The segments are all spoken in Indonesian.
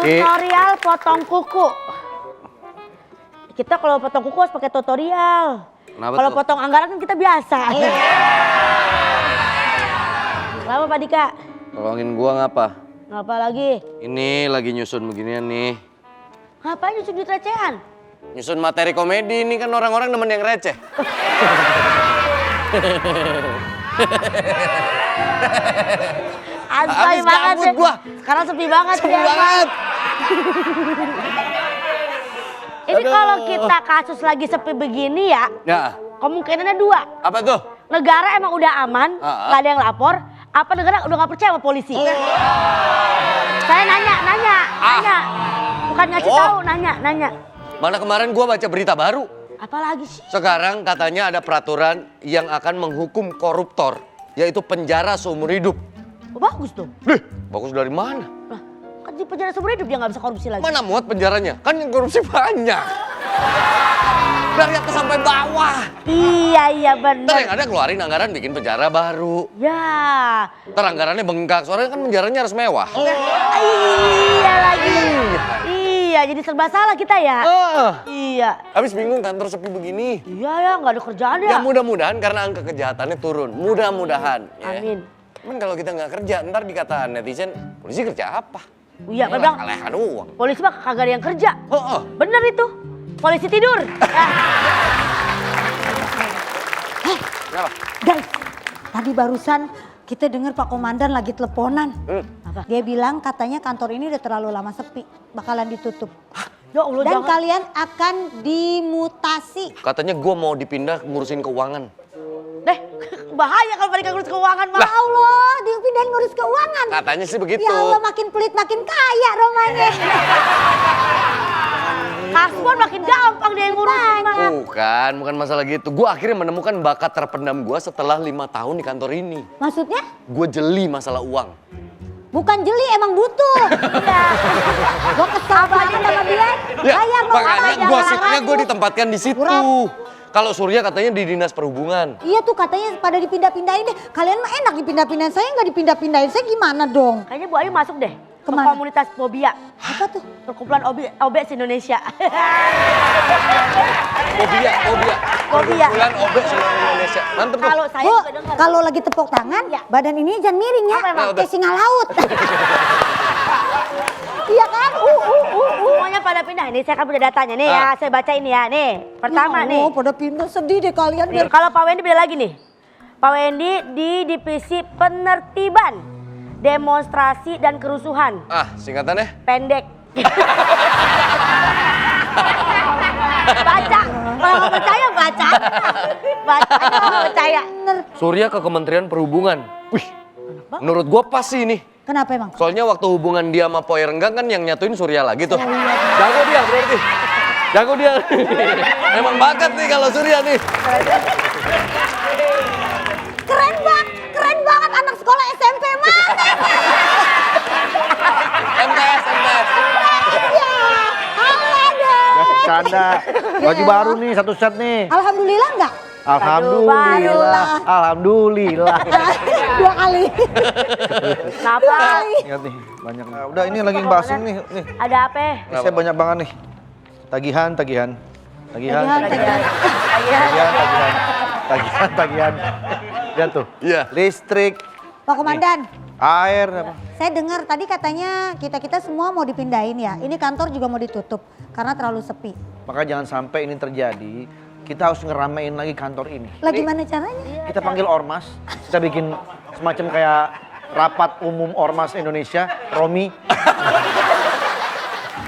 Tutorial potong kuku. Kita kalau potong kuku harus pakai tutorial. Kalau potong anggaran kan kita biasa. Kenapa Pak Dika? Tolongin gua ngapa? Ngapa lagi? Ini lagi nyusun beginian nih. Ngapain nyusun duit recehan? Nyusun materi komedi, ini kan orang-orang nemen yang receh. Asli banget gabut gua. Sekarang sepi banget. Sepi banget. Ini kalau kita kasus lagi sepi begini ya, kemungkinannya dua. Apa tuh? Negara emang udah aman, nggak ada yang lapor. Apa negara udah nggak percaya sama polisi? Saya nanya. Bukan ngasih tahu, nanya. Mana kemarin gua baca berita baru. Apalagi sih? Sekarang katanya ada peraturan yang akan menghukum koruptor, yaitu penjara seumur hidup. Oh, bagus tuh. Bagus dari mana? Lah, kan di penjara seumur hidup dia nggak bisa korupsi lagi. Mana muat penjaranya? Kan yang korupsi banyak. Dari atas sampai bawah. Iya Ntar benar. yang ada keluarin anggaran bikin penjara baru. Ya. Ntar anggarannya bengkak, soalnya kan penjaranya harus mewah. Iya lagi. Iya, jadi serba salah kita ya. Iya. Habis bingung kantor sepi begini. Iya ya, nggak ada kerjaan ya. Ya mudah-mudahan karena angka kejahatannya turun. Mudah-mudahan. Ya. Amin. Cuman kalau kita nggak kerja, ntar dikata netizen, polisi kerja apa? Iya, bilang Kalehan uang. polisi mah kagak ada yang kerja. Heeh. Bener itu. Polisi tidur. Kenapa? Guys, tadi barusan kita dengar Pak Komandan lagi teleponan. Apa? Dia bilang katanya kantor ini udah terlalu lama sepi, bakalan ditutup. Ya Allah, Dan jangan. kalian akan dimutasi. Katanya gue mau dipindah ngurusin keuangan. Deh, bahaya kalau balik ngurus keuangan mah. Ya Allah, dipindahin ngurus keuangan. Katanya sih begitu. Ya Allah, makin pelit makin kaya romanya. Kasbon makin gampang dia yang ngurusin mah. Bukan masalah gitu. Gue akhirnya menemukan bakat terpendam gue setelah 5 tahun di kantor ini. Maksudnya? Gue jeli masalah uang. Bukan jeli, emang butuh. Iya. Gue kesel banget sama dia. Ya, Bayar mau makanya gosipnya gue ditempatkan di situ. Kurang. Kalau Surya katanya di dinas perhubungan. Iya tuh katanya pada dipindah-pindahin deh. Kalian mah enak dipindah-pindahin, saya nggak dipindah-pindahin. Saya gimana dong? Kayaknya Bu Ayu masuk deh. Ke Kemana? komunitas Fobia. Apa tuh? Perkumpulan obes Indonesia. Fobia. Fobia. Bulan obes seluruh Indonesia. Mantep tuh. Kalau saya Bu, juga dengar. kalau lagi tepuk tangan, badan ini jangan miring ya. Apa emang? Kayak singa laut. Iya kan? Semuanya pada pindah. Ini saya kan punya datanya nih ya. Saya baca ini ya. Nih, pertama nih. Oh, pada pindah, sedih deh kalian. Biar Kalau Pak Wendy beda lagi nih. Pak Wendy di divisi penertiban, demonstrasi dan kerusuhan. Singkatannya? Pendek. Baca. Kalau nggak percaya baca. Baca kalau percaya. Surya ke Kementerian Perhubungan. Wih, menurut gue pas sih ini. Kenapa emang? Soalnya waktu hubungan dia sama Poy Renggang kan yang nyatuin Surya lagi tuh. Jago dia berarti. Jago dia. Emang bakat nih kalau Surya nih. Keren banget anak sekolah SMP mah. MTS. Canda. Baju baru nih, satu set nih. Alhamdulillah enggak? Alhamdulillah. Alhamdulillah. 2 kali. Kenapa? Ingat nih, banyak. Nah, udah ini lagi ngebahasin nih. Ada apa? Ini saya banyak banget nih. Tagihan. Lihat tuh. Iya. Listrik, Pak Komandan, air, apa. saya dengar tadi katanya kita semua mau dipindahin ya. Ini kantor juga mau ditutup karena terlalu sepi. Maka jangan sampai ini terjadi. Kita harus ngeramein lagi kantor ini. Lah gimana caranya? Kita panggil ormas, kita bikin semacam kayak rapat umum ormas Indonesia, Romi.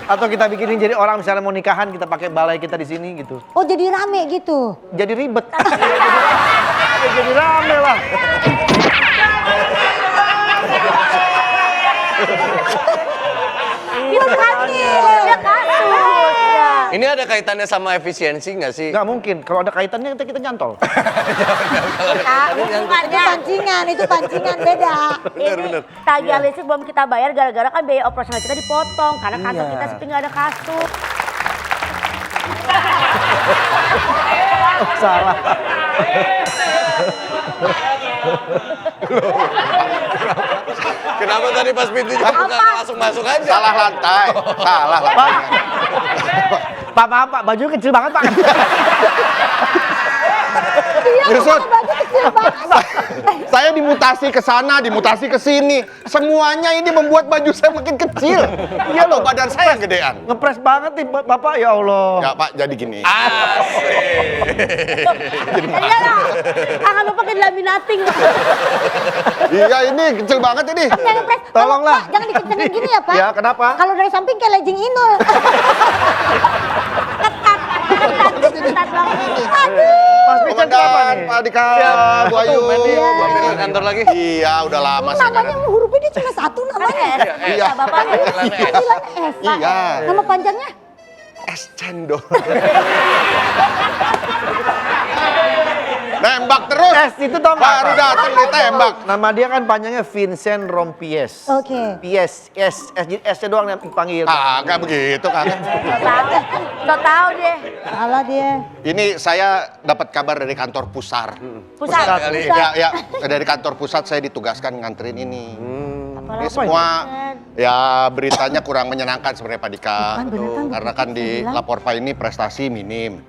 Atau kita bikinin jadi orang misalnya mau nikahan, kita pakai balai kita di sini gitu. Oh jadi rame gitu? Jadi ribet. Jadi rame lah. Itu kasus. Ini ada kaitannya sama efisiensi nggak sih? Nggak mungkin, kalau ada kaitannya kita nyantol. Itu pancingan beda. Ini tagihan listrik belum kita bayar gara-gara kan biaya operasional kita dipotong. Karena kantor kita sepi nggak ada kasur. Salah. Kenapa tadi pas pintunya buka langsung masuk aja? Salah lantai. Salah Pak, lantai. Pak, maaf Pak, baju kecil banget Pak. Iya, Gersut. baju kecil banget. Saya dimutasi ke sana, dimutasi ke sini. Semuanya ini membuat baju saya makin kecil. Iya loh, badan saya gedean. Ngepres banget nih Bapak, ya Allah. Ya Pak, jadi gini. Iya lah, tangan bapak kayak laminating. Iya ini kecil banget ini. Jangan pres. Tolonglah. Pak, jangan dikencengin gini ya Pak. Ya, kenapa? Kalau dari samping kayak lejing inul. Ketat banget. Mas Pican kenapa Komandan, nih? Pak Dika, Bu Ayu. Iya. Mampir ke kantor lagi. Iya, udah lama sih. Namanya hurufnya dia cuma satu namanya. Iya. Bapak Panggilan S. Iya. Nama panjangnya? Es cendol. Nembak terus. itu tau nggak? Baru datang ditembak. Nama dia kan panjangnya Vincent Rompies. Oke. Pies, S-nya doang yang dipanggil. Kagak begitu, kagak. Udah tahu deh. Salah dia. Ini saya dapat kabar dari kantor pusar. Pusat. kali. Ya, dari kantor pusat saya ditugaskan nganterin ini. Ini Apalagi. semua ya beritanya kurang menyenangkan sebenarnya Pak Dika. Bukan, beneran, Karena kan di bilang. Laporpa ini prestasi minim.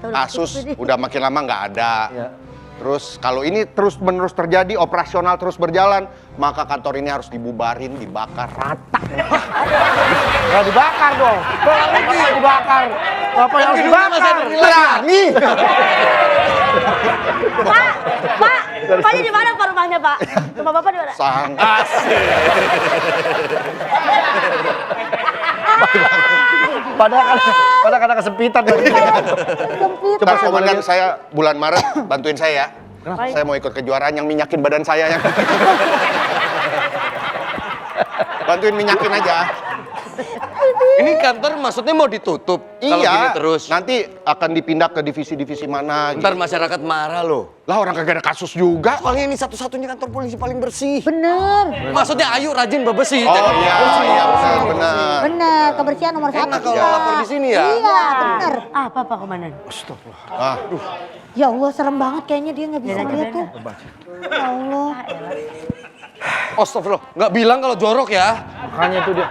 Udah Kasus tutup ini. udah makin lama nggak ada. Ya. Terus kalau ini terus-menerus terjadi, operasional terus berjalan, maka kantor ini harus dibubarin, dibakar rata. Nggak dibakar dong. Kenapa nggak dibakar? Apa yang harus Hidungnya masih dibakar? ada nilai. Berani! Pak, Paknya di mana Pak rumahnya Pak? Rumah Bapak di mana? Sang. Padahal karena kesempitan tadi. Sempit. Coba Ntar saya boleh komandan lihat. saya bulan Maret bantuin saya ya. Saya mau ikut kejuaraan yang minyakin badan saya yang. Bantuin minyakin aja. Ini kantor maksudnya mau ditutup kalau gini Iya. terus. Nanti akan dipindah ke divisi-divisi mana gitu. Ntar masyarakat marah loh. Lah orang kagak ada kasus juga. Soalnya ini satu-satunya kantor polisi paling bersih. Bener. Maksudnya Ayu rajin bebersih. Oh jangan iya, bersih. iya benar. Bener. Kebersihan nomor satu. Enak kalau kita. lapor di sini ya. Iya, bener. Apa Pak Komandan? Ah, Ya Allah, serem banget kayaknya dia nggak bisa Biarin aja, lihat tuh. Ya Allah. Astagfirullah, nggak bilang kalau jorok ya. Makanya itu dia.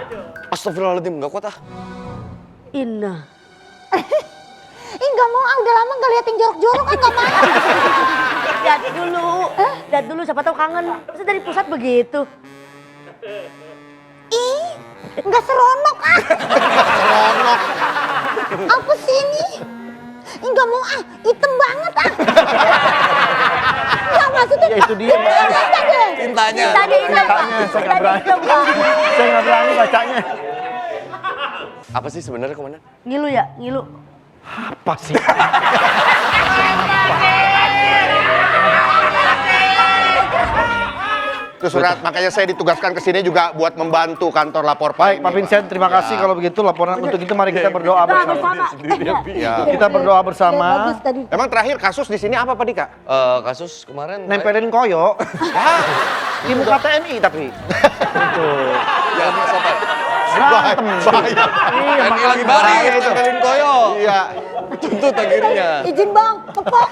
Astagfirullahaladzim, nggak kuat ah. Inna. Ih nggak mau ah, udah lama nggak lihat yang jorok-jorok kan nggak mau. Lihat dulu. Lihat dulu siapa tahu kangen. Masa dari pusat begitu? Ih, nggak seronok ah. seronok. Apa sih ini? Ih nggak mau ah, hitam banget ah. Nggak maksudnya. Ya itu dia. Tanya deh. Tintanya. Tadi Inna Pak. Tanya, saya nggak Tadi berani. hitam, Pak. Saya nggak berani bacanya. Apa sih sebenarnya komandan? Ngilu ya, ngilu. Apa sih? Itu surat, makanya saya ditugaskan ke sini juga buat membantu kantor lapor Baik, ini, Pak Vincent, terima kasih kalau begitu laporan untuk itu mari kita berdoa Doa bersama. bersama. Ya. Kita berdoa bersama. Bagus tadi. Emang terakhir kasus di sini apa Pak Dika? Kasus kemarin. Nempelin koyo. Di muka TNI tapi. Jangan sopan. Berantem. Bahaya. Iya, Ini lagi baris, tempelin koyo. Iya. Tuntut akhirnya. Izin bang, kepok.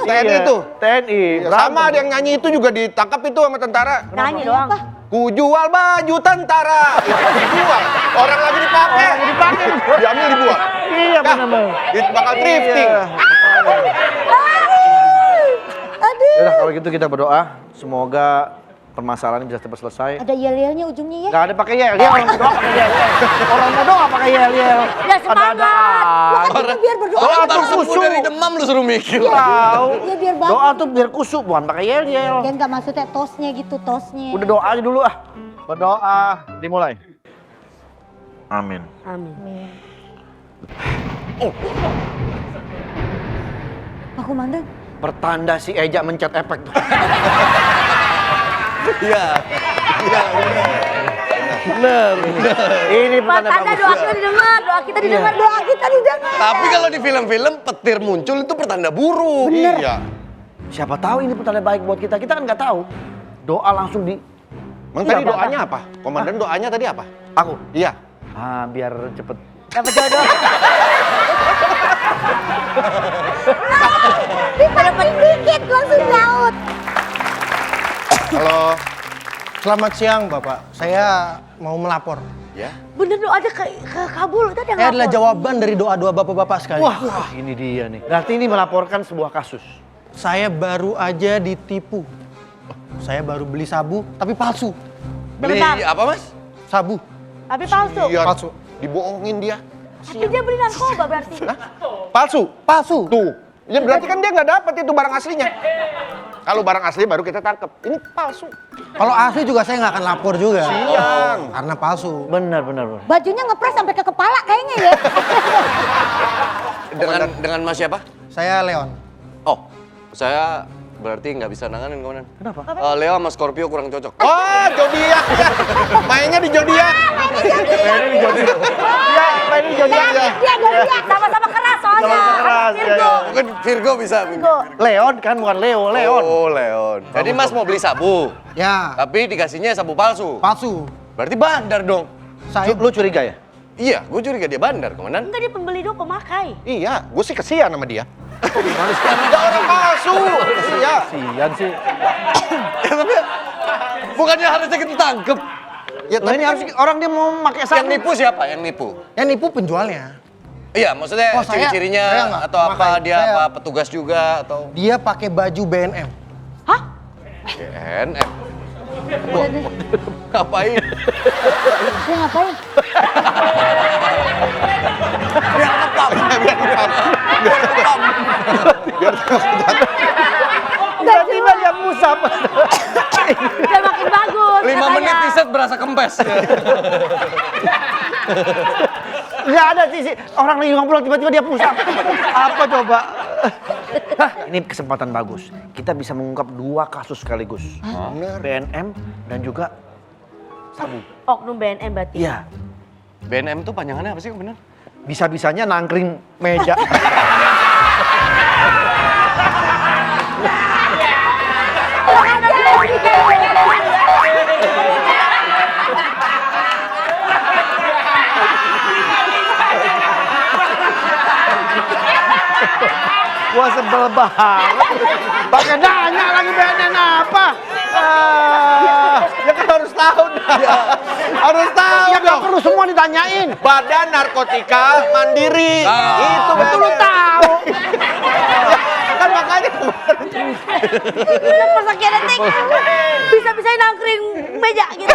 TNI itu. TNI. Ya, sama ada yang nyanyi itu juga ditangkap itu sama tentara. Nyanyi doang. Ku jual baju tentara. Itu dijual. Orang lagi dipakai. Orang lagi dipakai. Diambil dibuang. Iya benar. Itu bakal thrifting. Aduh. Yaudah kalau gitu kita berdoa semoga permasalahan ini bisa cepat selesai. Ada yel-yelnya ujungnya ya. Gak ada pakai yel, orang berdoa pakai yel. Orang mau doa pakai yel. Ya semangat. Kan biar berdoa. Doa Ntar tuh sembuh khusyuk. dari demam lu suruh mikir. Tahu. Ya biar bagus. Doa tuh biar kusuk, bukan pakai yel. Ya nggak maksudnya tosnya gitu, tosnya. Udah doa aja dulu ah. Berdoa, dimulai. Amin. Amin. Pak Komandan. Pertanda si Eja mencet efek tuh. Iya. Iya, benar. Ini Pak pertanda tanda doa bagus. kita didengar, doa kita didengar, doa kita didengar. Tapi kalau di film-film petir muncul itu pertanda buruk. Iya. Siapa tahu ini pertanda baik buat kita. Kita kan nggak tahu. Doa langsung di Emang Iya, tadi Pak. doanya apa? Komandan doanya tadi apa? aku. Iya. Ah, biar cepet. Dapat jodoh. Dipancing dikit langsung nyaut. Halo. Selamat siang Bapak, saya mau melapor. Ya. Bener dong ada ke Kabul tadi Saya adalah jawaban dari doa-doa Bapak-Bapak sekalian. Wah, ini dia nih. Berarti ini melaporkan sebuah kasus. Saya baru aja ditipu. Saya baru beli sabu, tapi palsu. Beli Bentar. apa mas? Sabu, Tapi palsu. Iya. palsu. Dibohongin dia. Tapi dia beli narkoba berarti. Palsu. Palsu. Tuh. Ya berarti kan dia nggak dapat itu barang aslinya. Kalau barang asli baru kita tangkep. Ini palsu. Kalau asli juga saya nggak akan lapor juga. Siang. Karena palsu. Benar. Bajunya ngepres sampai ke kepala kayaknya ya. Dengan mas siapa? Saya Leon. Oh, saya berarti nggak bisa nanganin komandan. Kenapa? Leo sama Scorpio kurang cocok. Oh, zodiak. Mainnya di zodiak. Iya, ini zodiak ya. Dia sama-sama keras soalnya. Sama-sama keras, Virgo. ya. Mungkin Virgo bisa. Virgo. Leon kan bukan Leo, Leon. Oh, Leon. Jadi mas mau beli sabu, Ya, tapi dikasihnya sabu palsu. palsu. Berarti bandar dong. Saya Lu curiga ya? Iya, gue curiga dia bandar, komandan. Enggak dia pembeli dong pemakai. Iya, gue sih kesian sama dia. Ada orang palsu. Iya. Sian sih. Ya, tapi bukannya harusnya kita tangkep. Ya, Nah ini harus orang dia mau pakai Yang sabu. nipu siapa? Yang nipu? yang nipu penjualnya. Iya, maksudnya Oh, saya ciri-cirinya nggak atau apa memakai. dia Saya- apa petugas juga atau Dia pakai baju BNM. Hah? BNM. Ngapain? Dia ngapain? Tiba-tiba dia pusap. Udah makin bagus. 5 katanya. menit t-shirt berasa kempes. Nggak ada sih. Orang lagi ngobrol tiba-tiba dia pusap. Apa coba? Hah, ini kesempatan bagus. Kita bisa mengungkap 2 kasus sekaligus. BNM dan juga sabu. Oknum BNM berarti. Iya. BNM tuh panjangannya apa sih, bener? Bisa-bisanya nangkring meja. Gua sebel banget. Pakai nanya lagi BNN apa? Ya kan harus tahu dah. Harus tahu Ya nggak dong. perlu semua ditanyain. Badan Narkotika Mandiri. Itu Betul lu tahu. Kan makanya Udah persakit detik. Bisa-bisanya nangkring meja gitu.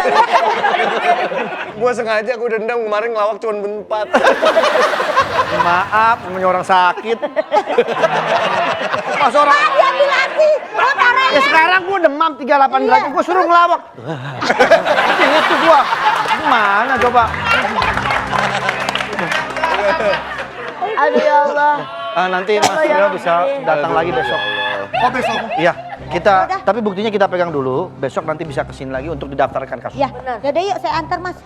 Gua sengaja gua dendam kemarin ngelawak cuma berempat. Maaf, namanya orang sakit. Mas orang. Diambil lagi. Oh, parah. Ya sekarang gua demam 38 derajat, gua suruh ngelawak. Ingat tuh gua. Gimana coba? Aduh ya Allah. Nanti Mas Ya Leo bisa datang lagi besok. Oh besok. Iya, tapi buktinya kita pegang dulu. Besok nanti bisa kesini lagi untuk didaftarkan kasus. Ya, yaudah yuk saya antar Mas.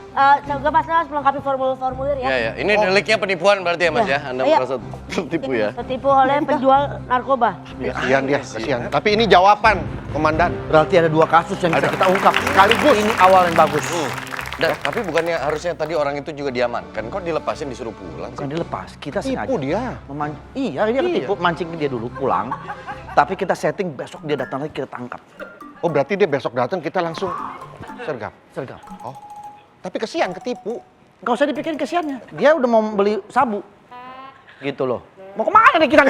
Semoga Mas Nas melengkapi formulir ya. Iya, ya. Ini deliknya penipuan berarti ya, Mas ya? Anda Ayo. merasa tertipu ya? Tertipu oleh penjual narkoba. kasihan dia, kasihan. Tapi ini jawaban, Komandan. Berarti ada 2 kasus yang bisa kita ungkap sekaligus. Ini awal yang bagus. Dan, tapi bukannya harusnya tadi orang itu juga diamankan? Kok dilepasin disuruh pulang sih? Bukan dilepas, kita sengaja. Tipu dia. Iya, dia ketipu, mancing dia dulu pulang. Tapi kita setting besok dia datang lagi kita tangkap. Oh berarti dia besok datang kita langsung sergap. Sergap. Oh, tapi kesian ketipu. Gak usah dipikirin kesiannya. Dia udah mau beli sabu. Gitu loh. Mau kemana nih kita?